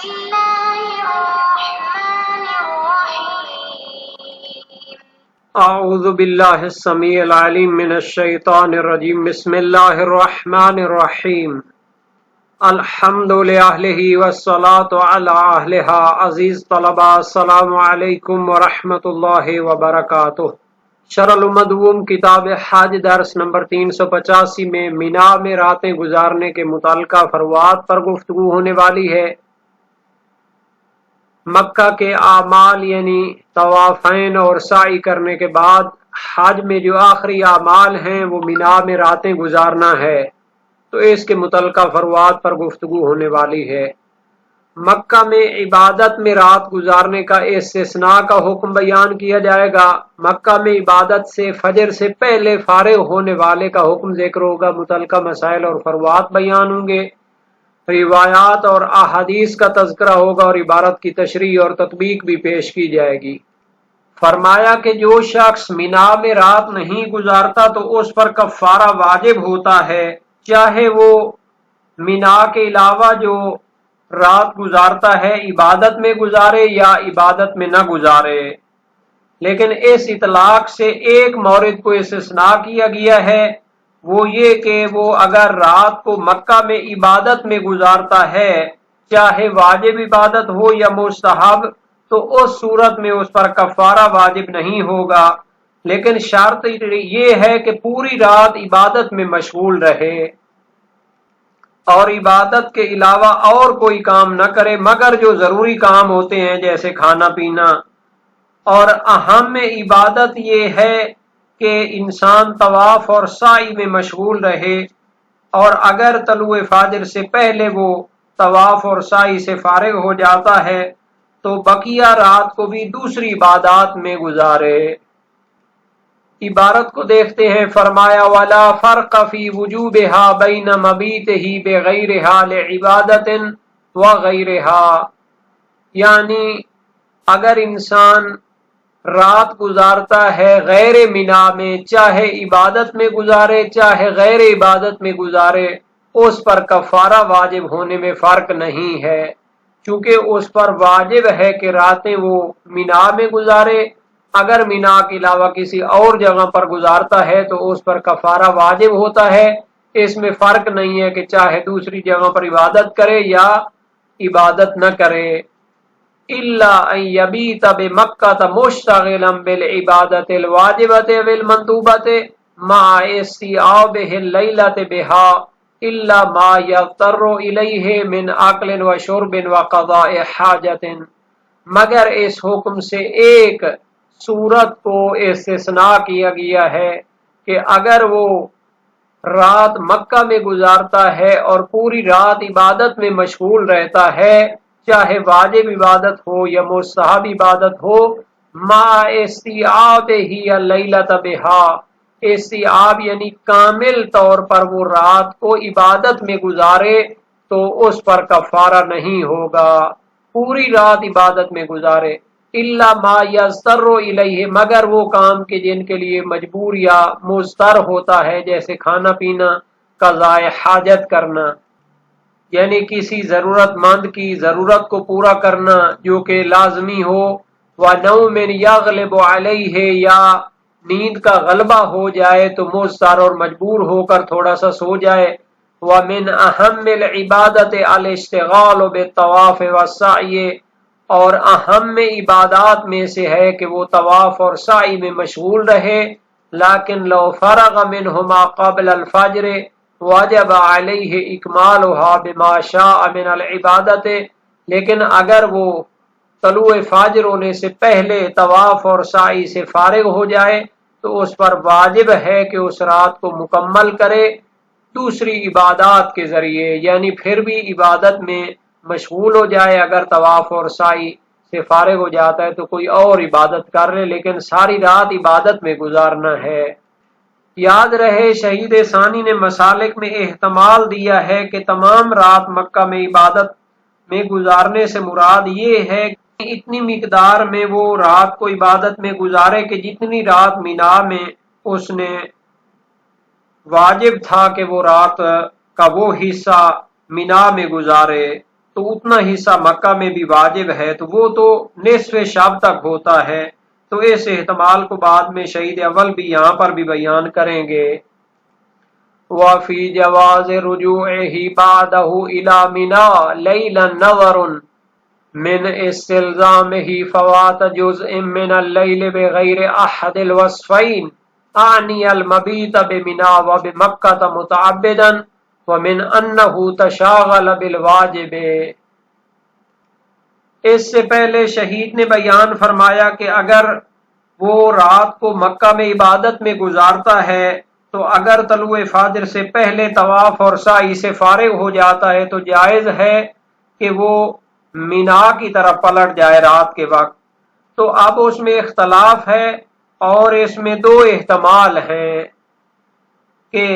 الله الرحمن الرحيم. اعوذ باللہ السمیع العلیم من الشیطان الرجیم بسم اللہ الرحمن الرحیم الحمد لأہلہ والصلاة علی اہلہا. عزیز طلباء السلام علیکم ورحمۃ اللہ وبرکاتہ. شرح المدوم کتاب حج درس نمبر 385 میں مینا میں راتیں گزارنے کے متعلقہ فروات پر گفتگو ہونے والی ہے. مکہ کے اعمال یعنی طوافین اور سعی کرنے کے بعد حج میں جو آخری اعمال ہیں وہ مینا میں راتیں گزارنا ہے، تو اس کے متعلقہ فروات پر گفتگو ہونے والی ہے. مکہ میں عبادت میں رات گزارنے کا استثناء کا حکم بیان کیا جائے گا. مکہ میں عبادت سے فجر سے پہلے فارغ ہونے والے کا حکم ذکر ہوگا. متعلقہ مسائل اور فروات بیان ہوں گے. روایات اور احادیث کا تذکرہ ہوگا اور عبارت کی تشریح اور تطبیق بھی پیش کی جائے گی. فرمایا کہ جو شخص مینا میں رات نہیں گزارتا تو اس پر کفارہ واجب ہوتا ہے، چاہے وہ مینا کے علاوہ جو رات گزارتا ہے عبادت میں گزارے یا عبادت میں نہ گزارے. لیکن اس اطلاق سے ایک مورد کو استثناء کیا گیا ہے، وہ یہ کہ وہ اگر رات کو مکہ میں عبادت میں گزارتا ہے، چاہے واجب عبادت ہو یا مستحب، تو اس صورت میں اس پر کفارہ واجب نہیں ہوگا. لیکن شرط یہ ہے کہ پوری رات عبادت میں مشغول رہے اور عبادت کے علاوہ اور کوئی کام نہ کرے مگر جو ضروری کام ہوتے ہیں جیسے کھانا پینا. اور اہم عبادت یہ ہے کہ انسان طواف اور سعی میں مشغول رہے، اور اگر طلوع فجر سے پہلے وہ طواف اور سعی سے فارغ ہو جاتا ہے تو بقیہ رات کو بھی دوسری عبادات میں گزارے. عبارت کو دیکھتے ہیں. فرمایا وَلَا فَرْقَ فِي وُجُوبِهَا بَيْنَ مَبِيتِهِ بِغَيْرِهَا لِعِبَادَةٍ وَغَيْرِهَا، یعنی اگر انسان رات گزارتا ہے غیر مینا میں، چاہے عبادت میں گزارے چاہے غیر عبادت میں گزارے، اس پر کفارہ واجب ہونے میں فرق نہیں ہے، چونکہ اس پر واجب ہے کہ راتیں وہ مینا میں گزارے. اگر مینا کے علاوہ کسی اور جگہ پر گزارتا ہے تو اس پر کفارہ واجب ہوتا ہے. اس میں فرق نہیں ہے کہ چاہے دوسری جگہ پر عبادت کرے یا عبادت نہ کرے. الا ان یبیت بمکہ مشتغلا بالعبادۃ الواجبۃ والمندوبۃ مع استیعابہ اللیلۃ بہا الا ما یضطر الیہ من اکل وشرب وقضاء حاجۃ، مگر اس حکم سے ایک صورت کو استثناء کیا گیا ہے کہ اگر وہ رات مکہ میں گزارتا ہے اور پوری رات عبادت میں مشغول رہتا ہے، چاہے واجب عبادت ہو یا مستحب عبادت ہو، مع استیعابہ اللیلۃ بہا، استیعاب یعنی کامل طور پر وہ رات کو عبادت میں گزارے تو اس پر کفارہ نہیں ہوگا، پوری رات عبادت میں گزارے. الا ما یضطر الیہ، مگر وہ کام کے جن کے لیے مجبور یا مضطر ہوتا ہے، جیسے کھانا پینا، قضاء حاجت کرنا، یعنی کسی ضرورت مند کی ضرورت کو پورا کرنا جو کہ لازمی ہو. وَنَوْمٍ يَغْلِبُ عَلَيْهِ، یا نیند کا غلبہ ہو جائے تو مضطر اور مجبور ہو کر تھوڑا سا سو جائے. وَمِنْ أَهَمِّ الْعِبَادَةِ الْاشْتِغَالُ بِالطَّوَافِ وَالسَّعْيِ، اور اہم عبادات میں سے ہے کہ وہ طواف اور سعی میں مشغول رہے. لیکن لو فرغ منہما قبل الفجر وجب علیہ اکمالها بما شاء من العبادت، لیکن اگر وہ طلوع فجر ہونے سے پہلے طواف اور سعی سے فارغ ہو جائے تو اس پر واجب ہے کہ اس رات کو مکمل کرے دوسری عبادات کے ذریعے، یعنی پھر بھی عبادت میں مشغول ہو جائے. اگر طواف اور سعی سے فارغ ہو جاتا ہے تو کوئی اور عبادت کر لے، لیکن ساری رات عبادت میں گزارنا ہے. یاد رہے شہید ثانی نے مسالک میں احتمال دیا ہے کہ تمام رات مکہ میں عبادت میں گزارنے سے مراد یہ ہے کہ اتنی مقدار میں وہ رات کو عبادت میں گزارے کہ جتنی رات مینا میں اس نے واجب تھا کہ وہ رات کا وہ حصہ مینا میں گزارے. تو اتنا حصہ مکہ میں بھی واجب ہے، تو وہ تو نصف شب تک ہوتا ہے، تو اس احتمال کو بعد میں شہید اول بھی یہاں پر بھی بیان کریں گے۔ وَفِي جَوَازِ رُجُوعِهِ بَعْدَهُ إِلَى مِنَى لَيْلًا نَظَرٌ من استلزامه فوات جزء من الليل بغير أحد الوصفين أعني المبيت بمنى وبمكة متعبدا ومن أنه تشاغل بالواجب۔ اس سے پہلے شہید نے بیان فرمایا کہ اگر وہ رات کو مکہ میں عبادت میں گزارتا ہے تو اگر طلوع فجر سے پہلے طواف اور سعی سے فارغ ہو جاتا ہے تو جائز ہے کہ وہ مینا کی طرف پلٹ جائے رات کے وقت۔ تو اب اس میں اختلاف ہے اور اس میں دو احتمال ہیں، کہ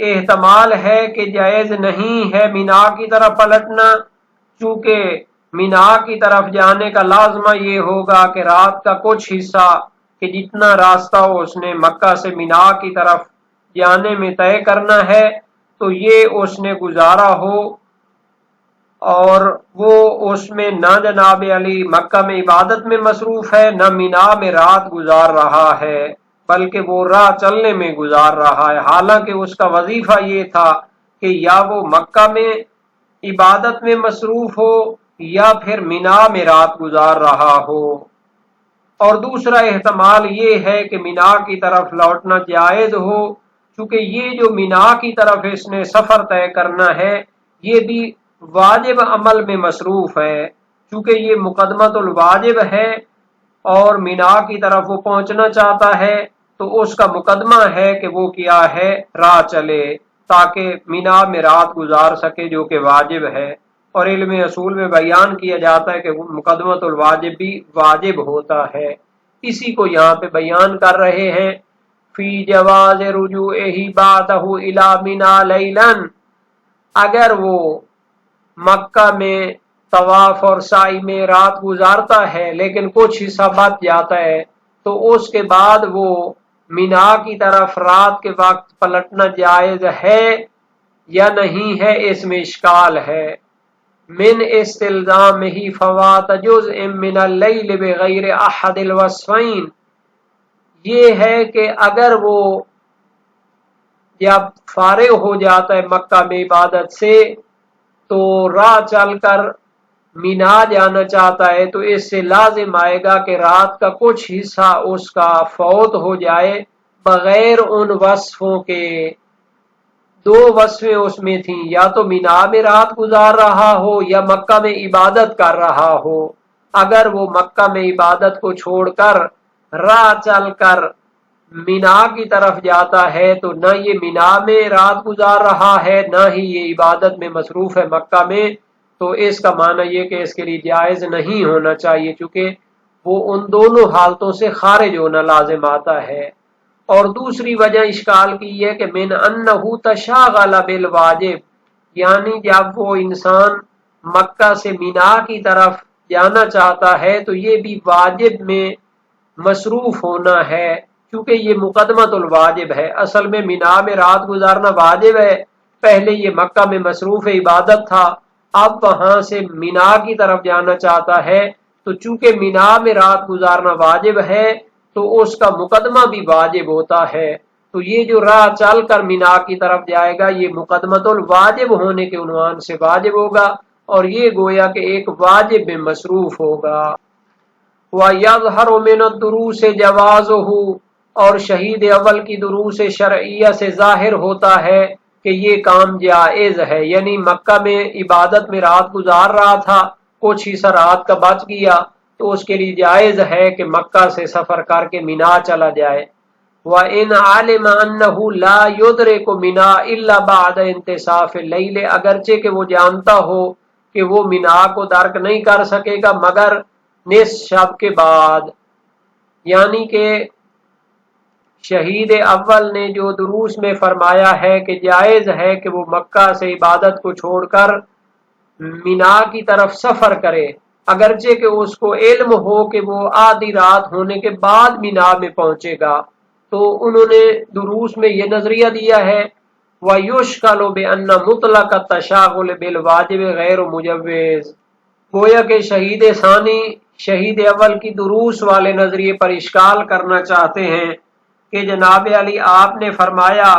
احتمال ہے کہ جائز نہیں ہے مینا کی طرف پلٹنا، چونکہ مینا کی طرف جانے کا لازمہ یہ ہوگا کہ رات کا کچھ حصہ کہ جتنا راستہ اس نے مکہ سے مینا کی طرف جانے میں طے کرنا ہے تو یہ اس نے گزارا ہو، اور وہ اس میں نہ جناب علی مکہ میں عبادت میں مصروف ہے نہ مینا میں رات گزار رہا ہے، بلکہ وہ راہ چلنے میں گزار رہا ہے، حالانکہ اس کا وظیفہ یہ تھا کہ یا وہ مکہ میں عبادت میں مصروف ہو یا پھر مینا میں رات گزار رہا ہو۔ اور دوسرا احتمال یہ ہے کہ مینا کی طرف لوٹنا جائز ہو، چونکہ یہ جو مینا کی طرف اس نے سفر طے کرنا ہے یہ بھی واجب عمل میں مصروف ہے، چونکہ یہ مقدمۃ الواجب ہے اور مینا کی طرف وہ پہنچنا چاہتا ہے تو اس کا مقدمہ ہے کہ وہ کیا ہے، راہ چلے تاکہ مینا میں رات گزار سکے، جو کہ واجب ہے۔ اور علم اصول میں بیان کیا جاتا ہے کہ مقدمۃ الواجب بھی واجب ہوتا ہے، اسی کو یہاں پہ بیان کر رہے ہیں۔ فی جواز رجوعہ بعدہ الی منی لیلا، اگر وہ مکہ میں طواف اور سعی میں رات گزارتا ہے لیکن کچھ حصہ بچ جاتا ہے تو اس کے بعد وہ مینا کی طرف رات کے وقت پلٹنا جائز ہے یا نہیں ہے، اس میں اشکال ہے۔ من استلزامہ فوات جزء من اللیل بغیر احد الوصفین، یہ ہے کہ اگر وہ جب فارغ ہو جاتا ہے مکہ میں عبادت سے تو راہ چل کر مینا جانا چاہتا ہے تو اس سے لازم آئے گا کہ رات کا کچھ حصہ اس کا فوت ہو جائے بغیر ان وصفوں کے۔ دو وصفیں اس میں تھیں، یا تو مینا میں رات گزار رہا ہو یا مکہ میں عبادت کر رہا ہو۔ اگر وہ مکہ میں عبادت کو چھوڑ کر راہ چل کر مینا کی طرف جاتا ہے تو نہ یہ مینا میں رات گزار رہا ہے نہ ہی یہ عبادت میں مصروف ہے مکہ میں، تو اس کا معنی یہ کہ اس کے لیے جائز نہیں ہونا چاہیے، چونکہ وہ ان دونوں حالتوں سے خارج ہونا لازم آتا ہے۔ اور دوسری وجہ اشکال کی ہے کہ من انہ تشاغل بالواجب، یعنی جب وہ انسان مکہ سے مینا کی طرف جانا چاہتا ہے تو یہ بھی واجب میں مصروف ہونا ہے، کیونکہ یہ مقدمۃ الواجب ہے۔ اصل میں مینا میں رات گزارنا واجب ہے، پہلے یہ مکہ میں مصروف عبادت تھا، اب وہاں سے مینا کی طرف جانا چاہتا ہے تو چونکہ مینا میں رات گزارنا واجب ہے تو اس کا مقدمہ بھی واجب ہوتا ہے، تو یہ جو راہ چل کر مینا کی طرف جائے گا یہ مقدمۃ الواجب ہونے کے عنوان سے واجب ہوگا، اور یہ گویا کہ ایک واجب میں مصروف ہوگا۔ وَيَظْهَرُ مِنَ الدُّرُوسِ جَوَازُهُ، اور شہید اول کی دروس شرعیہ سے ظاہر ہوتا ہے کہ یہ کام جائز ہے، یعنی مکہ میں عبادت میں رات گزار رہا تھا، کچھ حصہ رات کا بچ گیا تو اس کے لیے جائز ہے کہ مکہ سے سفر کر کے مینا چلا جائے۔ وَإِنْ عَلِمَ أَنَّهُ لَا يُدْرِكُ مِنَا إِلَّا بَعْدَ انْتِصَافِ اللَّيْلِ، اگرچہ کہ وہ جانتا ہو کہ وہ مینا کو درک نہیں کر سکے گا مگر نصف شب کے بعد، یعنی کہ شہید اول نے جو دروس میں فرمایا ہے کہ جائز ہے کہ وہ مکہ سے عبادت کو چھوڑ کر مینا کی طرف سفر کرے، اگرچہ کہ اس کو علم ہو کہ وہ آدھی رات ہونے کے بعد مینا میں پہنچے گا، تو انہوں نے دروس میں یہ نظریہ دیا ہے وَيُشْكَلُ بِأَنَّ مُطْلَقَ التَّشَاغُلِ بِالْوَاجِبِ غَيْرُ مُجَوِّزٍ، گویا کہ شہید ثانی شہید اول کی دروس والے نظریے پر اشکال کرنا چاہتے ہیں کہ جناب علی آپ نے فرمایا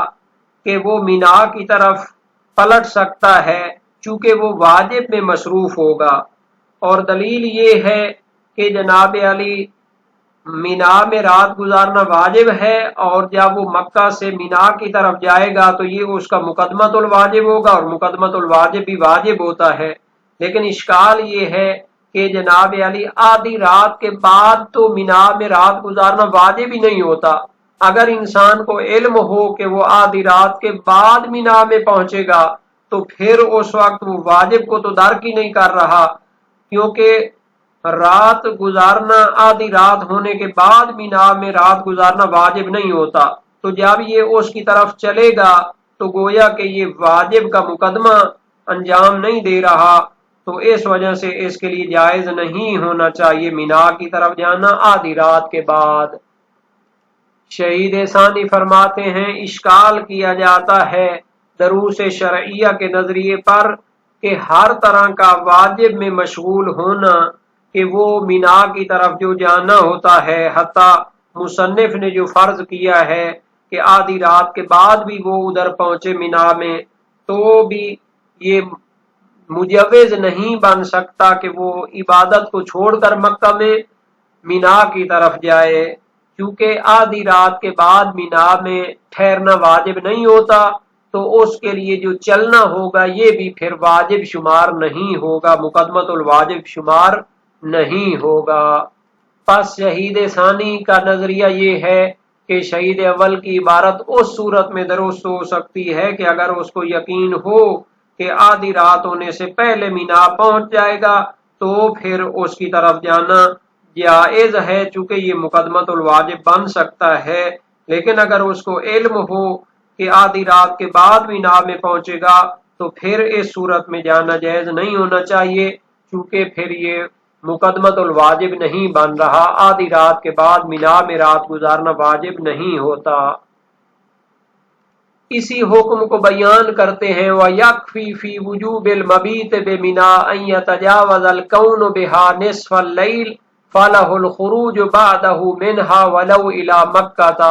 کہ وہ مینا کی طرف پلٹ سکتا ہے چونکہ وہ واجب میں مصروف ہوگا، اور دلیل یہ ہے کہ جناب علی مینا میں رات گزارنا واجب ہے، اور جب وہ مکہ سے مینا کی طرف جائے گا تو یہ اس کا مقدمۃ الواجب ہوگا، اور مقدمۃ الواجب بھی واجب ہوتا ہے۔ لیکن اشکال یہ ہے کہ جناب علی آدھی رات کے بعد تو مینا میں رات گزارنا واجب ہی نہیں ہوتا۔ اگر انسان کو علم ہو کہ وہ آدھی رات کے بعد مینا میں پہنچے گا تو پھر اس وقت وہ واجب کو تو درک ہی نہیں کر رہا، کیونکہ رات گزارنا آدھی رات ہونے کے بعد مینا میں رات گزارنا واجب نہیں ہوتا۔ تو جب یہ اس کی طرف چلے گا تو گویا کہ یہ واجب کا مقدمہ انجام نہیں دے رہا، تو اس وجہ سے اس کے لیے جائز نہیں ہونا چاہیے مینا کی طرف جانا آدھی رات کے بعد۔ شہید ثانی فرماتے ہیں اشکال کیا جاتا ہے دروس شرعیہ کے نظریے پر کہ ہر طرح کا واجب میں مشغول ہونا کہ وہ مینا کی طرف جو جانا ہوتا ہے، حتیٰ مصنف نے جو فرض کیا ہے کہ آدھی رات کے بعد بھی وہ ادھر پہنچے مینا میں، تو بھی یہ مجوز نہیں بن سکتا کہ وہ عبادت کو چھوڑ کر مکہ میں مینا کی طرف جائے، کیونکہ آدھی رات کے بعد مینا میں ٹھہرنا واجب نہیں ہوتا، تو اس کے لیے جو چلنا ہوگا یہ بھی پھر واجب شمار نہیں ہوگا، مقدمۃ الواجب شمار نہیں ہوگا۔ پس شہید ثانی کا نظریہ یہ ہے کہ شہید اول کی عبارت اس صورت میں درست ہو سکتی ہے کہ اگر اس کو یقین ہو کہ آدھی رات ہونے سے پہلے مینا پہنچ جائے گا تو پھر اس کی طرف جانا جائز ہے، چونکہ یہ مقدمۃ الواجب بن سکتا ہے۔ لیکن اگر اس کو علم ہو کہ آدھی رات کے بعد مینا میں پہنچے گا تو پھر اس صورت میں جانا جائز نہیں ہونا چاہیے، چونکہ پھر یہ مقدمۃ الواجب نہیں بن رہا، آدھی رات کے بعد مینا میں رات گزارنا واجب نہیں ہوتا۔ اسی حکم کو بیان کرتے ہیں وَيَكْفِي فِي وُجُوبِ الْمَبِيتِ بِمِنَا أَن يَتَجَاوَزَ الْكَوْنُ بِهَا نِصْفَ اللَّيْلِ فَلَهُ الْخُرُوجُ بَعْدَهُ مِنْهَا وَلَوْ إِلَى مَكَّةَ،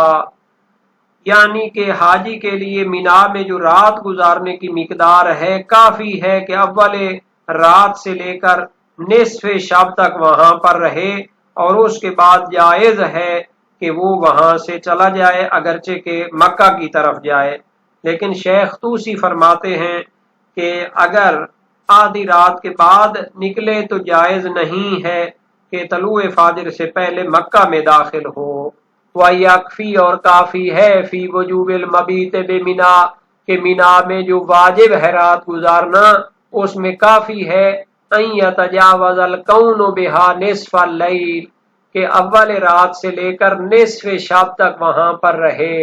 یعنی کہ حاجی کے لیے مینا میں جو رات گزارنے کی مقدار ہے کافی ہے کہ اول رات سے لے کر نصف شب تک وہاں پر رہے، اور اس کے بعد جائز ہے کہ وہ وہاں سے چلا جائے اگرچہ کہ مکہ کی طرف جائے۔ لیکن شیخ طوسی فرماتے ہیں کہ اگر آدھی رات کے بعد نکلے تو جائز نہیں ہے کہ طلوع فجر سے پہلے مکہ میں داخل ہو۔ وَيَكْفِي، اور کافی ہے، فی وجوب المبیت بمنا، کہ مینا میں جو واجب ہے رات گزارنا اس میں کافی ہے ان یتجاوز الکون بہا نصف اللیل، کہ اول رات سے لے کر نصف شب تک وہاں پر رہے۔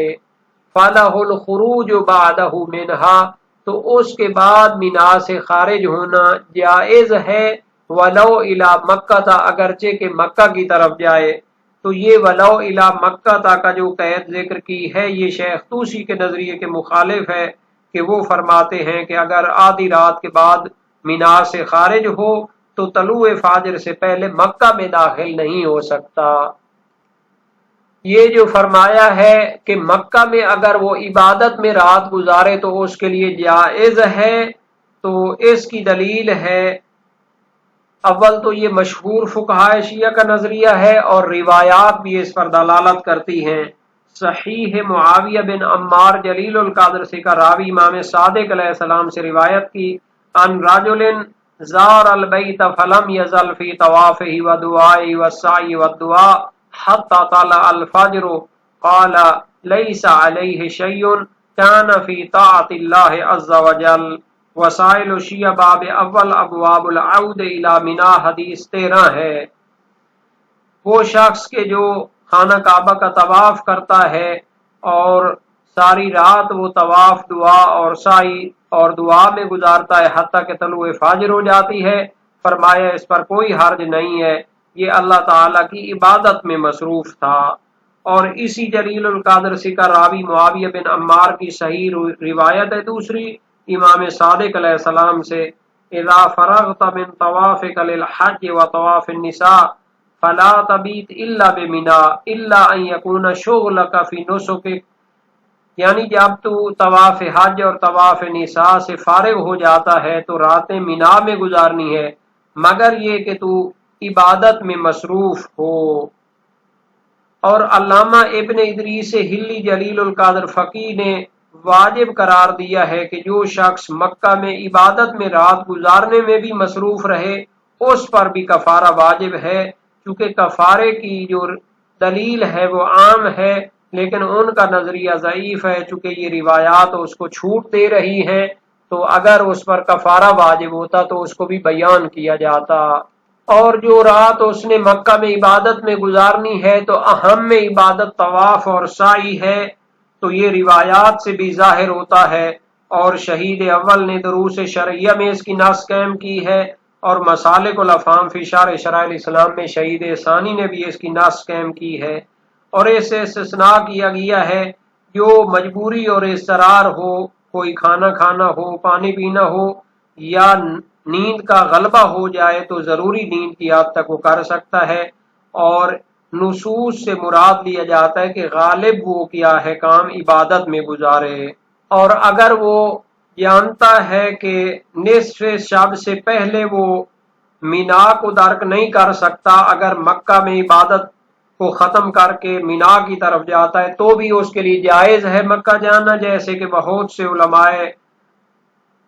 فَلَهُ الْخُرُوجُ بَعْدَهُ مِنْهَا، تو اس کے بعد مینا سے خارج ہونا جائز ہے، وَلَوْ إِلَى مَكَّةَ، اگرچہ کہ مکہ کی طرف جائے۔ تو یہ وَلَوْ إِلَى مَكَّةَ کا جو قید ذکر کی ہے یہ شیخ طوسی کے نظریے کے مخالف ہے، کہ وہ فرماتے ہیں کہ اگر آدھی رات کے بعد مینا سے خارج ہو تو طلوع فجر سے پہلے مکہ میں داخل نہیں ہو سکتا۔ یہ جو فرمایا ہے کہ مکہ میں اگر وہ عبادت میں رات گزارے تو اس کے لیے جائز ہے، تو اس کی دلیل ہے اول تو یہ مشہور فقہائے شیعہ کا نظریہ ہے، اور روایات بھی اس پر دلالت کرتی ہیں۔ صحیح معاویہ بن عمار جلیل القدر سے کا راوی امام صادق علیہ السلام سے روایت کی، ان رجل زار البیت فلم یزل فی طوافہ ودعائہ والسعی والدعاء حتی طلع الفجر قال لیس علیہ شیء کان فی طاعت اللہ عز وجل۔ وسائل شیعہ باب اول ابواب العود الی منا حدیث 13 ہے۔ وہ شخص کے جو خانہ کعبہ کا طواف کرتا ہے اور ساری رات وہ طواف دعا اور سعی اور دعا میں گزارتا ہے حتیٰ کہ طلوع فجر ہو جاتی ہے، فرمایا اس پر کوئی حرج نہیں ہے، یہ اللہ تعالیٰ کی عبادت میں مصروف تھا۔ اور اسی جلیل القدر سے کا راوی معاویہ بن عمار کی صحیح روایت ہے دوسری امام صادق علیہ السلام سے، اذا فرغت من طوافك للحج وطواف النساء فلا تبیت الا بمنا الا ان يكون شغلك في نسكك، یعنی جب تو طواف حج اور طواف نساء سے فارغ ہو جاتا ہے تو راتیں مینا میں گزارنی ہے، مگر یہ کہ تو عبادت میں مصروف ہو۔ اور علامہ ابن ادریس ہلی جلیل القدر فقیہ نے واجب قرار دیا ہے کہ جو شخص مکہ میں عبادت میں رات گزارنے میں بھی مصروف رہے اس پر بھی کفارہ واجب ہے، چونکہ کفارے کی جو دلیل ہے وہ عام ہے، لیکن ان کا نظریہ ضعیف ہے، چونکہ یہ روایات اس کو چھوٹ دے رہی ہیں، تو اگر اس پر کفارہ واجب ہوتا تو اس کو بھی بیان کیا جاتا۔ اور جو رات اس نے مکہ میں عبادت میں گزارنی ہے تو اہم میں عبادت طواف اور سعی ہے، تو یہ روایات سے بھی ظاہر ہوتا ہے، اور شہید اول نے دروس شرعیہ میں اس کی نص قائم کی ہے، اور مسالک الافہام فی شرح شرائع الاسلام میں شہید ثانی نے بھی اس کی نص قائم کی ہے۔ اور اس سے استثناء کیا گیا ہے جو مجبوری اور اضطرار ہو، کوئی کھانا کھانا ہو، پانی پینا ہو، یا نیند کا غلبہ ہو جائے تو ضروری نیند کی حد تک وہ کر سکتا ہے، اور نصوص سے مراد لیا جاتا ہے کہ غالب وہ کیا ہے کام عبادت میں گزارے۔ اور اگر وہ جانتا ہے کہ نصف شب سے پہلے وہ مینا کو درک نہیں کر سکتا، اگر مکہ میں عبادت کو ختم کر کے مینا کی طرف جاتا ہے تو بھی اس کے لیے جائز ہے مکہ جانا، جیسے کہ بہت سے علماء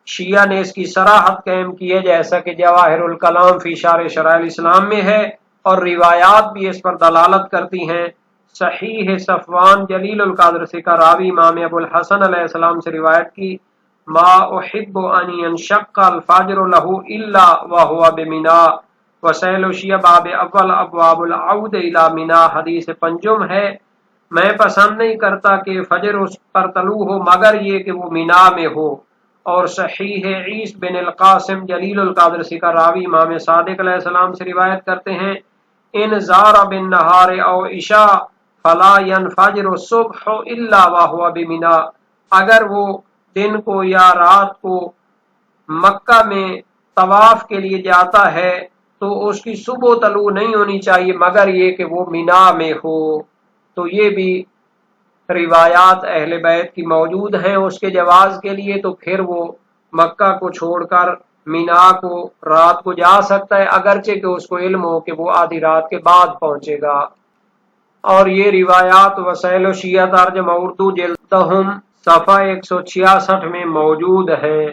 شیعہ نے اس کی صراحت قائم کی ہے، جیسا کہ جواہر الکلام فی شرح شرائع الاسلام میں ہے، اور روایات بھی اس پر دلالت کرتی ہیں۔ صحیح صفوان جلیل القدر سے کا راوی امام ابو الحسن علیہ السلام سے روایت کی، ما احب ان ينشق الفجر له الا وهو بمنا، وسائل شیعہ باب اول ابواب العود الى منا، حدیث پنجم ہے، میں پسند نہیں کرتا کہ فجر اس پر طلوع ہو مگر یہ کہ وہ مینا میں ہو۔ اور صحیح عیس بن القاسم جلیل القدر سے کا راوی امام صادق علیہ السلام سے روایت کرتے ہیں، ان زار بالنہار او عشاء فلا ينفجر الصبح الا وهو بمنا، اگر وہ دن کو یا رات کو مکہ میں طواف کے لیے جاتا ہے تو اس کی صبح طلوع نہیں ہونی چاہیے مگر یہ کہ وہ مینا میں ہو۔ تو یہ بھی روایات اہل بیت کی موجود ہیں اس کے جواز کے لیے، تو پھر وہ مکہ کو چھوڑ کر مینا کو رات کو جا سکتا ہے، اگرچہ کہ اس کو علم ہو کہ وہ آدھی رات کے بعد پہنچے گا۔ اور یہ روایات وسائل شیعہ ترجمہ اردو جلد 10 صفحہ 166 میں موجود ہیں۔